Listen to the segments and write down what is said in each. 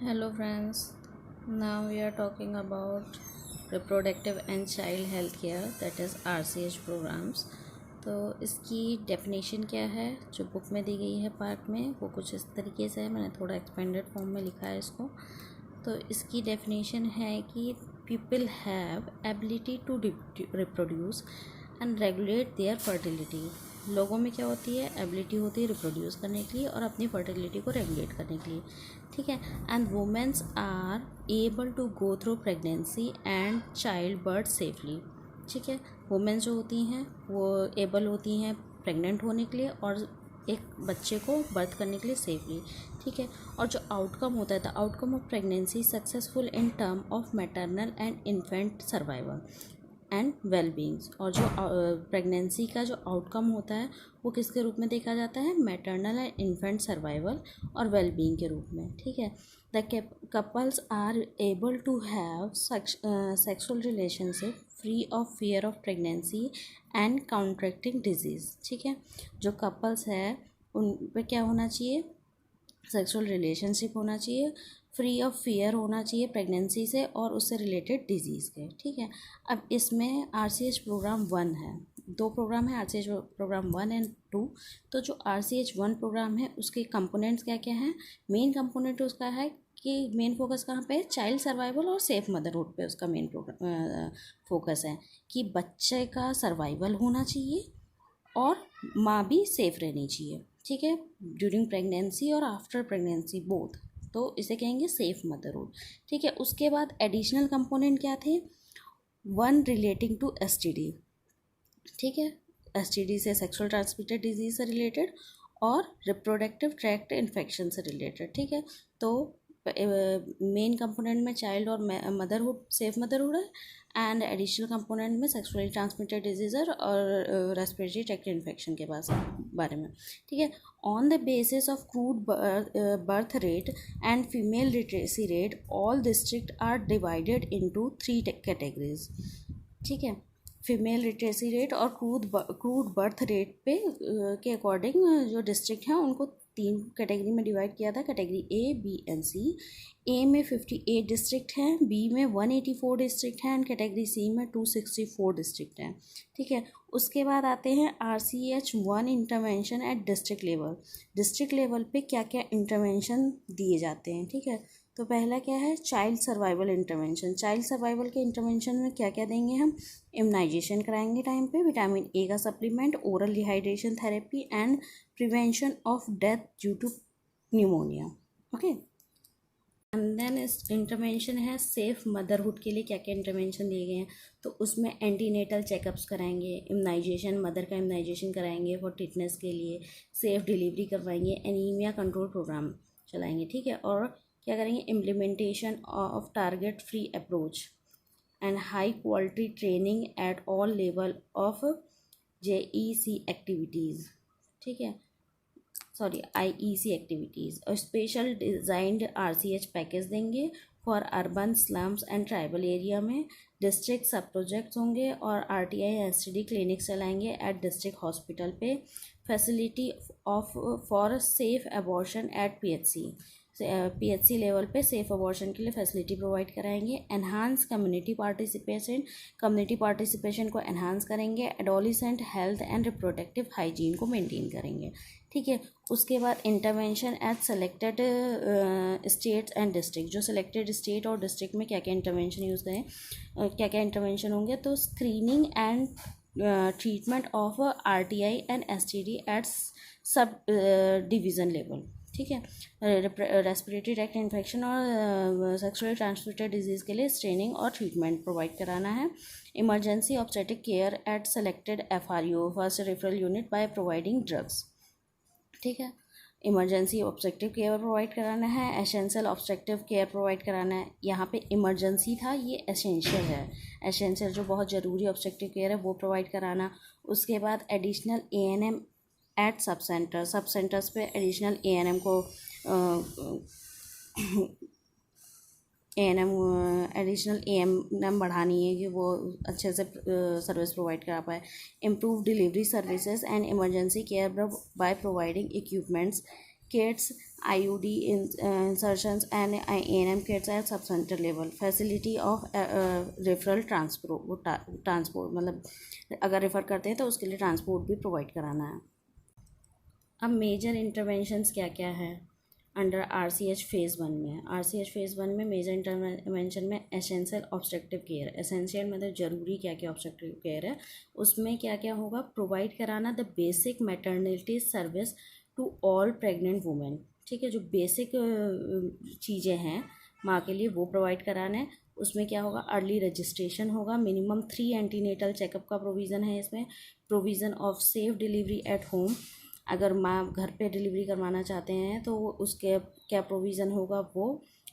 Hello friends, now we are talking about reproductive and child health care, that is RCH programs। तो इसकी definition क्या है जो book में दी गई है पार्ट में, वो कुछ इस तरीके से है। मैंने थोड़ा एक्सपेंडेड फॉर्म में लिखा है इसको। तो इसकी डेफिनेशन है कि people have ability to reproduce and regulate their fertility. लोगों में क्या होती है, एबिलिटी होती है रिप्रोड्यूस करने के लिए और अपनी फर्टिलिटी को रेगुलेट करने के लिए, ठीक है। And womens are able to go through pregnancy and child birth safely, ठीक है। वुमेन्स जो होती हैं वो एबल होती हैं प्रेग्नेंट होने के लिए और एक बच्चे को बर्थ करने के लिए सेफली, ठीक है। और जो आउटकम होता है, the outcome of pregnancy successful in term of maternal and infant survival and wellbeings. और जो प्रेगनेंसी का जो आउटकम होता है वो किसके रूप में देखा जाता है, मैटरनल एंड इन्फेंट सर्वाइवल और वेलबींग के रूप में, ठीक है। The couples are able to have sexual relationship free of fear of pregnancy and contracting disease, ठीक है। जो कपल्स है उन पे क्या होना चाहिए, सेक्सुअल रिलेशनशिप होना चाहिए, फ्री ऑफ फियर होना चाहिए प्रेगनेंसी से और उससे रिलेटेड डिजीज़ के, ठीक है। अब इसमें RCH प्रोग्राम 1 है, दो प्रोग्राम है RCH प्रोग्राम 1 एंड 2। तो जो RCH 1 प्रोग्राम है उसके कंपोनेंट्स क्या क्या हैं, मेन कंपोनेंट उसका है कि मेन फोकस कहाँ पे है, चाइल्ड सर्वाइवल और सेफ मदरहुड पे उसका मेन फोकस है कि बच्चे का सर्वाइवल होना चाहिए और माँ भी सेफ रहनी चाहिए, ठीक है, ड्यूरिंग प्रेगनेंसी और आफ्टर प्रेगनेंसी बोथ। तो इसे कहेंगे सेफ मदरहुड, ठीक है। उसके बाद एडिशनल कंपोनेंट क्या थे, वन रिलेटिंग टू STD, ठीक है, STD से सेक्सुअल ट्रांसमिटेड डिजीज से रिलेटेड और रिप्रोडक्टिव ट्रैक्ट इन्फेक्शन से रिलेटेड, ठीक है। तो मेन कंपोनेंट में चाइल्ड और मदरहुड, सेफ मदरहुड है, एंड एडिशनल कंपोनेंट में सेक्सुअली ट्रांसमिटेड डिजीज़ और रेस्पिरेटरी ट्रैक्ट इन्फेक्शन के बारे में, ठीक है। On the basis of crude birth rate and female literacy rate all district are divided into 3 categories, ठीक है। फीमेल लिटरेसी रेट और क्रूड बर्थ रेट पे के अकॉर्डिंग जो डिस्ट्रिक्ट हैं उनको 3 कैटेगरी में डिवाइड किया था, category A, B and C। A में 58 डिस्ट्रिक्ट हैं, B में 184 डिस्ट्रिक्ट हैं एंड कैटेगरी C में 264 डिस्ट्रिक्ट हैं, ठीक है। उसके बाद आते हैं RCH 1 intervention at district level. District level पे क्या क्या इंटरवेंशन दिए जाते हैं, ठीक है। तो पहला क्या है, child survival intervention. Child survival के इंटरवेंशन में क्या क्या देंगे हम, इम्यूनाइजेशन कराएंगे टाइम पे, विटामिन A का supplement, oral dehydration therapy and prevention of death due to pneumonia, okay. And then इस इंटरवेंशन है सेफ मदरहुड के लिए क्या क्या इंटरवेंशन दिए गए हैं, तो उसमें एंटीनेटल चेकअप्स कराएंगे, इम्यूनाइजेशन, मदर का इम्यूनाइजेशन कराएंगे फॉर टिटनेस के लिए, सेफ डिलीवरी करवाएंगे, एनीमिया कंट्रोल प्रोग्राम चलाएंगे, ठीक है। और क्या करेंगे, implementation of target free approach and high quality training at all level of JEC activities, ठीक है, सॉरी IEC एक्टिविटीज़। और स्पेशल डिज़ाइंड RCH पैकेज देंगे for urban slums and tribal area में। डिस्ट्रिक्ट सब प्रोजेक्ट्स होंगे और RTI STD क्लिनिक्स चलाएंगे eight district hospital पे। Facility of for safe abortion at PHC level पे सेफ अबॉर्शन के लिए फैसिलिटी प्रोवाइड कराएंगे। एनहांस कम्युनिटी पार्टिसिपेशन को एनहांस करेंगे। Adolescent health and reproductive hygiene को मेंटेन करेंगे, ठीक है। उसके बाद intervention at selected states and district. जो सेलेक्टेड स्टेट और डिस्ट्रिक्ट में क्या क्या इंटरवेंशन यूज़ करें, क्या क्या इंटरवेंशन होंगे, तो screening and treatment of RTI and STD at sub division level, ठीक है। रेस्पिरेटरी ट्रैक्ट इन्फेक्शन और सेक्सुअली ट्रांसमिटेड डिजीज़ के लिए स्क्रीनिंग और ट्रीटमेंट प्रोवाइड कराना है। Emergency obstetric care at selected FRU, first referral unit, by providing drugs, ठीक है। इमरजेंसी ऑब्स्ट्रक्टिव केयर प्रोवाइड कराना है, एसेंशियल ऑब्स्ट्रक्टिव केयर प्रोवाइड कराना है। यहाँ पे इमरजेंसी था, ये एसेंशियल है। एसेंशियल जो बहुत ज़रूरी ऑब्स्ट्रक्टिव केयर है वो प्रोवाइड कराना। उसके बाद एडिशनल ANM एट सब सेंटर्स पे एडिशनल ANM को एडिशनल ANM बढ़ानी है कि वो अच्छे से सर्विस प्रोवाइड करा पाए। Improve delivery services and emergency care by providing equipments kits, IUD insertions and ANM kits at sub-center level. Facility of referral transport मतलब अगर रेफ़र करते हैं तो उसके लिए ट्रांसपोर्ट भी प्रोवाइड कराना है। अब मेजर इंटरवेंशंस क्या क्या है अंडर RCH फेज़ 1 में। RCH फेज़ 1 में मेजर इंटरवेंशन में एसेंशियल ऑब्स्ट्रक्टिव केयर, एसेंशियल मतलब ज़रूरी क्या क्या ऑब्स्ट्रक्टिव केयर है, उसमें क्या क्या होगा, प्रोवाइड कराना the basic maternity service to all pregnant women. ठीक है, जो बेसिक चीज़ें हैं माँ के लिए वो प्रोवाइड कराना है। उसमें क्या होगा, अर्ली रजिस्ट्रेशन होगा, मिनिमम 3 एंटीनेटल चेकअप का प्रोविज़न है इसमें, provision of safe delivery at home, अगर माँ घर पे डिलीवरी करवाना चाहते हैं तो उसके क्या प्रोविज़न होगा वो,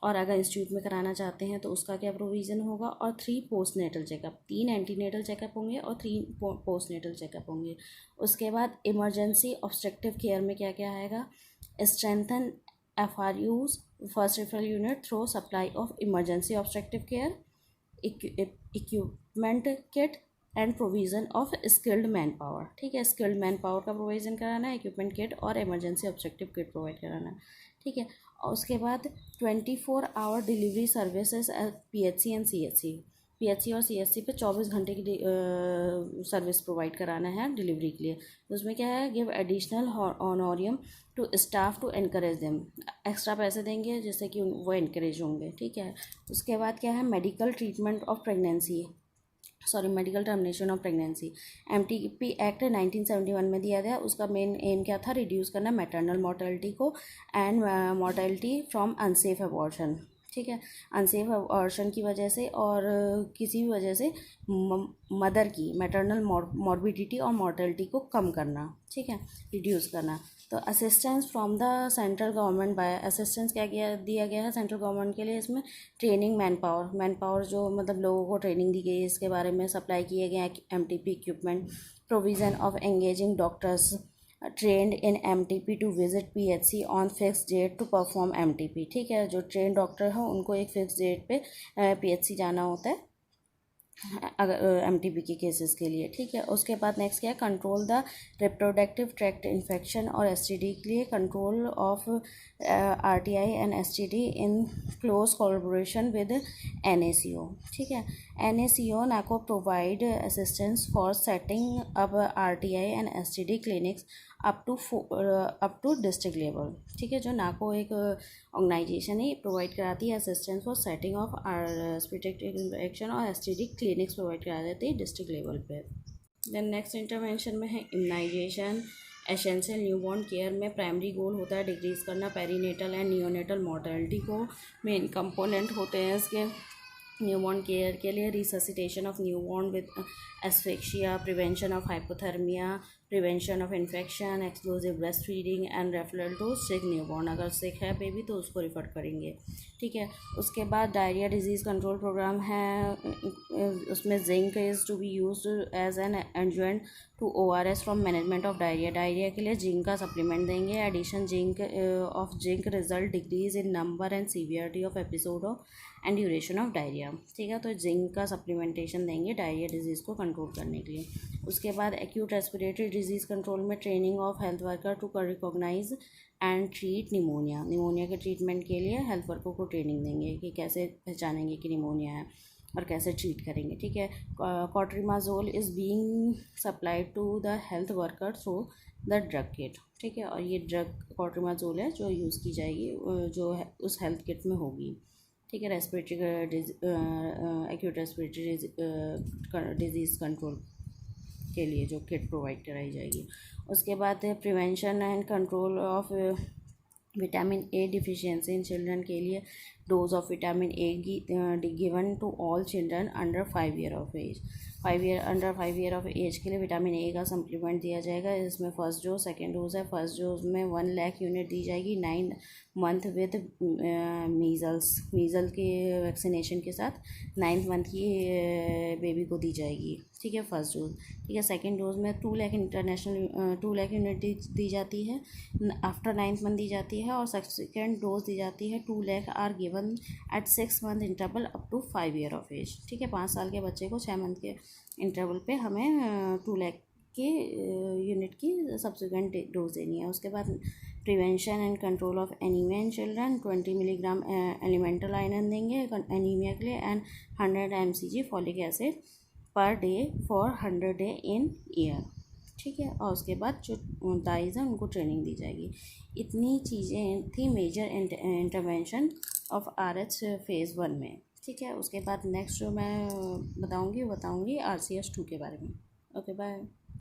और अगर इंस्टीट्यूट में कराना चाहते हैं तो उसका क्या प्रोविज़न होगा, और 3 post natal checkup, 3 antenatal checkup होंगे और 3 पोस्ट नेटल चेकअप होंगे। उसके बाद इमरजेंसी ऑब्स्ट्रक्टिव केयर में क्या क्या आएगा, strengthen FRUs first referral unit through supply of emergency obstructive care, equipment kit and provision of skilled man power. ठीक है, स्किल्ड मैन पावर का प्रोविज़न कराना है, इक्विपमेंट किट और इमरजेंसी ऑब्स्ट्रक्टिव किट प्रोवाइड कराना है। ठीक है, और उसके बाद 24 hour delivery services at PHC and CHC, PHC और CHC पे 24 घंटे की सर्विस प्रोवाइड कराना है डिलीवरी के लिए। उसमें क्या है, give additional honorarium to staff to encourage them, extra पैसे देंगे जिससे कि वो एनकरेज होंगे। ठीक है, उसके बाद क्या है, medical treatment of pregnancy, medical termination of pregnancy. MTP act 1971 में दिया गया। उसका मेन एम क्या था, रिड्यूस करना मैटरनल मोर्टेलिटी को and mortality from unsafe abortion. ठीक है, अनसेफ अबॉर्शन की वजह से और किसी भी वजह से मदर की मैटरनल मॉर्बिडिटी और मोर्टेलिटी को कम करना। ठीक है, रिड्यूस करना। तो assistance from the central government by, assistance क्या दिया गया है सेंट्रल गवर्नमेंट के लिए, इसमें ट्रेनिंग मैन पावर जो मतलब लोगों को ट्रेनिंग दी गई है इसके बारे में, सप्लाई किए गए MTP equipment, provision of engaging doctors trained in MTP to visit PHC on fix date to perform MTP। ठीक है, जो ट्रेन डॉक्टर हो उनको एक फिक्स डेट पे PHC जाना होता है अगर MTP के केसेस के लिए। ठीक है, उसके बाद नेक्स्ट क्या है, control the reproductive tract infection और STD के लिए control of RTI and STD in close collaboration with NACO। ठीक है, NACO NACO provide assistance for setting up RTI and STD clinics up to district level. ठीक है, जो नाको एक ऑर्गेनाइजेशन है, प्रोवाइड कराती है assistance for setting of reproductive infection और STD क्लिनिक्स प्रोवाइड करा देती है डिस्ट्रिक्ट लेवल पे। देन नेक्स्ट इंटरवेंशन में है इम्यूनाइजेशन। एसेंशियल न्यूबॉर्न केयर में प्राइमरी गोल होता है डिक्रीज करना पेरीनेटल एंड नियोनेटल मोर्टेलिटी को, मेन कंपोनेंट होते हैं इसके न्यूबॉर्न केयर के लिए, resuscitation of newborn with asphyxia, prevention of hypothermia, prevention of infection, exclusive breast feeding and referral to sick newborn, अगर सिक है बेबी तो उसको रिफ़र करेंगे। ठीक है, उसके बाद डायरिया डिजीज़ कंट्रोल प्रोग्राम है, उसमें zinc is to be used as an adjuvant to ORS from management of diarrhoea, diarrhoea के लिए जिंक का सप्लीमेंट देंगे। Addition zinc result decrease in number and severity of episode of and duration of diarrhoea. ठीक है, तो zinc का supplementation देंगे diarrhoea disease को कंट्रोल करने के लिए। उसके बाद एक्यूट रेस्पिरेटरी डिजीज़ कंट्रोल में training of health worker to recognise and treat pneumonia के ट्रीटमेंट के लिए हेल्थ वर्कर को ट्रेनिंग देंगे कि कैसे पहचानेंगे कि निमोनिया है और कैसे ट्रीट करेंगे। ठीक है, cotrimoxazole is being supplied to the health worker through the drug kit. ठीक है, और ये ड्रग कॉट्रिमाजोल है जो यूज़ की जाएगी जो उस हेल्थ किट में होगी। ठीक है, respiratory acute respiratory disease control के लिए जो किट प्रोवाइड कराई जाएगी। उसके बाद prevention and control of vitamin A deficiency in children के लिए dose of vitamin A given to all children under 5 year of age. Under 5 year of age के लिए विटामिन A का सप्लीमेंट दिया जाएगा। इसमें फर्स्ट डोज सेकेंड डोज है। First dose में 1 लाख यूनिट दी जाएगी 9 मंथ विद मीज़ल के वैक्सीनेशन के साथ 9th मंथ की बेबी को दी जाएगी। ठीक है, फर्स्ट डोज। ठीक है, सेकेंड डोज में 2 लाख इंटरनेशनल 2 लाख यूनिट दी जाती है आफ्टर 9th मंथ दी जाती है, और सेकेंड डोज दी जाती है 2 lakh are given at 6 month interval up to 5 year of age. ठीक है, 5 साल के बच्चे को 6 मंथ के इंटरवल पे हमें 2 लाख के यूनिट की सब्सिक्वेंट डोज देनी है। उसके बाद prevention and control of anaemia in children, 20 milligram elemental iron देंगे एनीमिया के लिए, and 100 mcg folic acid per day for 100 day in year. ठीक है, और उसके बाद जो दाइज हैं उनको ट्रेनिंग दी जाएगी। इतनी चीज़ें थी major intervention of RH phase 1 में। ठीक है, उसके बाद नेक्स्ट जो मैं बताऊंगी RCH 2 के बारे में। Okay, bye.